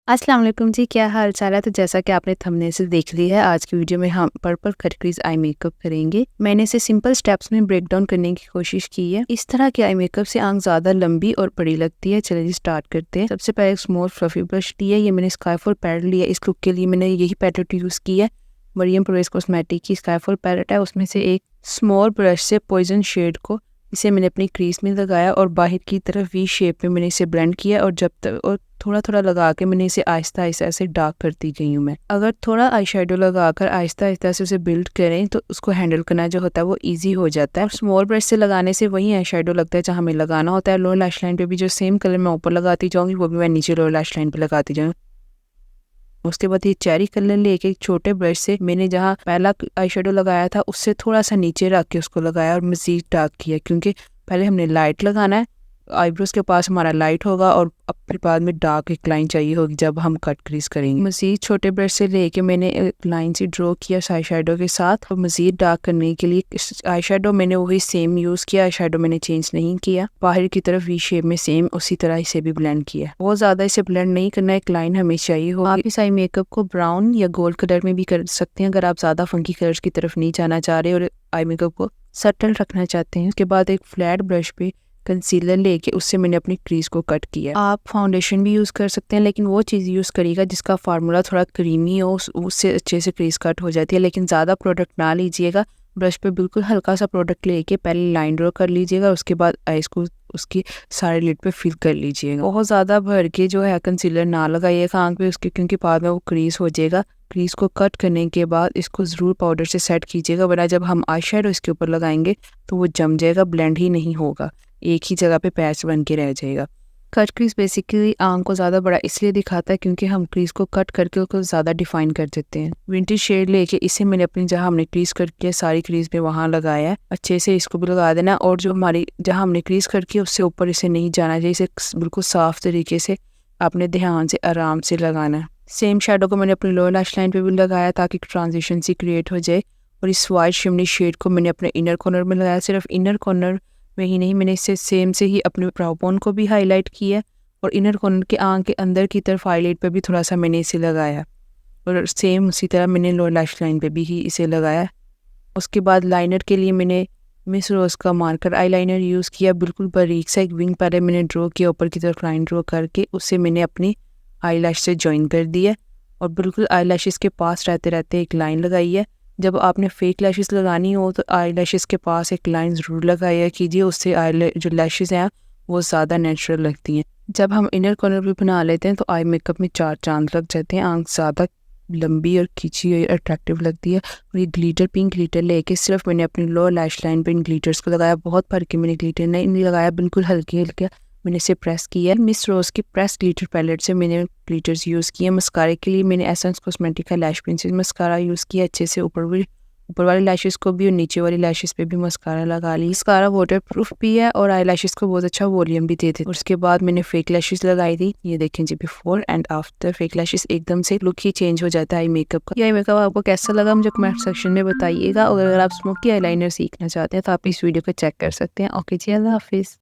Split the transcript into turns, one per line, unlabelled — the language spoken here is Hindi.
अस्सलाम वालेकुम जी, क्या हाल चाल है। तो जैसा कि आपने थंबनेल से देख लिया है, आज की वीडियो में हम पर्पल कैटेगरीज आई मेकअप करेंगे। मैंने इसे सिंपल स्टेप्स में ब्रेक डाउन करने की कोशिश की है। इस तरह के आई मेकअप से आंख ज्यादा लंबी और बड़ी लगती है। चलिए स्टार्ट करते हैं। सबसे पहले एक स्मॉल फ्लफी ब्रश लिया, ये मैंने स्काईफॉल पैलेट लिया। इस लुक के लिए मैंने यही पैलेट यूज की है, मरियम परवेज कॉस्मेटिक की स्काईफॉल पैलेट है। उसमें से एक स्मॉल ब्रश से पॉइजन शेड को इसे मैंने अपनी क्रीज में लगाया और बाहर की तरफ वी शेप में मैंने इसे ब्लेंड किया और जब तक और थोड़ा थोड़ा लगा के मैंने इसे आहिस्ता आहिस्ता ऐसे डार्क करती गई हूँ मैं। अगर थोड़ा आई शेडो लगाकर आहिस्ता आहिस्ता से उसे बिल्ड करें तो उसको हैंडल करना जो होता है वो इजी हो जाता है। स्मॉल ब्रश से लगाने से वही आई शेडो लगता है जहाँ हमें लगाना होता है। लोअर लैश लाइन पे भी जो सेम कलर मैं ऊपर लगाती जाऊंगी वो भी मैं नीचे लोअर लैश लाइन पे लगाती जाऊंगी। उसके बाद ये चेरी कलर लेके एक छोटे ब्रश से मैंने जहाँ पहला आई शेडो लगाया था उससे थोड़ा सा नीचे रख के उसको लगाया और मजीद डार्क किया, क्योंकि पहले हमने लाइट लगाना है, आईब्रोज के पास हमारा लाइट होगा और फिर बाद में डार्क एक लाइन चाहिए होगी जब हम कट क्रीज करेंगे। मजीद छोटे ब्रश से लेके मैंने एक लाइन से ड्रॉ किया आई शेडो के साथ और मजीद डार्क करने के लिए आई शेडो मैंने वही सेम यूज किया। आई शेडो मैंने चेंज नहीं किया, बाहर की तरफ वी शेप में सेम उसी तरह इसे भी ब्लेंड किया। बहुत ज्यादा इसे ब्लेंड नहीं करना, एक लाइन हमें चाहिए हो। आप इस आई मेकअप को ब्राउन या गोल्ड कलर में भी कर सकते हैं अगर आप ज्यादा फंकी कलर्स की तरफ नहीं जाना चाह रहे और आई मेकअप को सटल रखना चाहते हैं। उसके बाद एक फ्लैट ब्रश पे कंसीलर लेके उससे मैंने अपनी क्रीज को कट किया। आप फाउंडेशन भी यूज कर सकते हैं, लेकिन वो चीज यूज करिएगा जिसका फार्मूला थोड़ा क्रीमी हो, उससे अच्छे से क्रीज कट हो जाती है। लेकिन ज्यादा प्रोडक्ट ना लीजिएगा, ब्रश पे बिल्कुल हल्का सा प्रोडक्ट लेके पहले लाइन ड्रॉ कर लीजिएगा, उसके बाद आईज को उसकी सारे लिड पे फिल कर लीजिएगा। बहुत ज्यादा भर के जो है कंसीलर ना लगाइएगा आंख पे उसके, क्योंकि बाद में वो क्रीज हो जाएगा। क्रीज को कट करने के बाद इसको जरूर पाउडर से सेट कीजिएगा, वरना जब हम आई शेडो इसके ऊपर लगाएंगे तो वो जम जाएगा, ब्लेंड ही नहीं होगा, एक ही जगह पे पैच बन के रह जाएगा। कट क्रीज बेसिकली आंख को ज़्यादा बड़ा इसलिए दिखाता है क्योंकि हम क्रीज को कट करके उसको ज़्यादा डिफाइन कर देते हैं। विंटेज शेड लेके इसे मैंने अपनी जहाँ हमने क्रीज कट किया सारी क्रीज में वहाँ लगाया है। अच्छे से इसको भी लगा देना और जो हमारी जहाँ हमने क्रीज कट किया उससे ऊपर इसे नहीं जाना चाहिए। इसे बिल्कुल साफ तरीके से अपने ध्यान से आराम से लगाना है। सेम शेडो को मैंने अपनी लोअर लैश लाइन पे भी लगाया ताकि ट्रांजिशन सी क्रिएट हो जाए। और इस वाइट शिमनी शेड को मैंने अपने इनर कॉर्नर में लगाया। सिर्फ इनर कॉर्नर में ही नहीं, मैंने इससे सेम से ही अपने ब्राउ बोन को भी हाईलाइट किया और इनर कॉर्नर के आंख के अंदर की तरफ हाईलाइट पे भी थोड़ा सा मैंने इसे लगाया और सेम उसी तरह मैंने लोअर लैश लाइन पे भी ही इसे लगाया। उसके बाद लाइनर के लिए मैंने मिस रोज का मार्कर आईलाइनर यूज़ किया। बिल्कुल बारीक सा एक विंग पहले मैंने ड्रॉ किया, ऊपर की तरफ लाइन ड्रॉ करके उससे मैंने अपनी आई लैश से ज्वाइन कर दिया और बिल्कुल आई लैशेस के पास रहते रहते एक लाइन लगाई है। जब आपने फेक लैशेस लगानी हो तो आई लैशेस के पास एक लाइन ज़रूर लगाया कीजिए, उससे जो लैशेस हैं वो ज़्यादा नेचुरल लगती हैं। जब हम इनर कॉर्नर भी बना लेते हैं तो आई मेकअप में चार चांद लग जाते हैं, आंख ज़्यादा लंबी और खींची हुई अट्रैक्टिव लगती है। और ये ग्लिटर पिंक ग्लिटर लेके सिर्फ मैंने अपनी लोअर लैश लाइन पे इन ग्लिटर्स को लगाया। बहुत भर के मैंने ग्लिटर नहीं लगाया, बिल्कुल हल्के हल्के मैंने इसे प्रेस किया। मिस रोज की प्रेस ग्लिटर पैलेट से मैंने ग्लिटर्स यूज़ किए। मस्कारे के लिए मैंने एसेंस कॉस्मेटिक का लैश प्रिंसेस मस्कारा यूज़ किया। अच्छे से ऊपर वाली लैशेस को भी और नीचे वाली लैशेस पे भी मस्कारा लगा ली। मस्कारा वाटर प्रूफ भी है और आई लैशेस को बहुत अच्छा वॉल्यूम भी देते। उसके बाद मैंने फेक लैशेस लगाई थी। ये देखें जी, before and after fake lashes एकदम से लुक ही चेंज हो जाता है आई मेकअप का। ये आई मेकअप आपको कैसा लगा मुझे कमेंट सेक्शन में बताइएगा और अगर आप स्मोकी आई लाइनर सीखना चाहते हैं तो आप इस वीडियो को चेक कर सकते हैं। ओके जी, अल्लाह हाफिज़।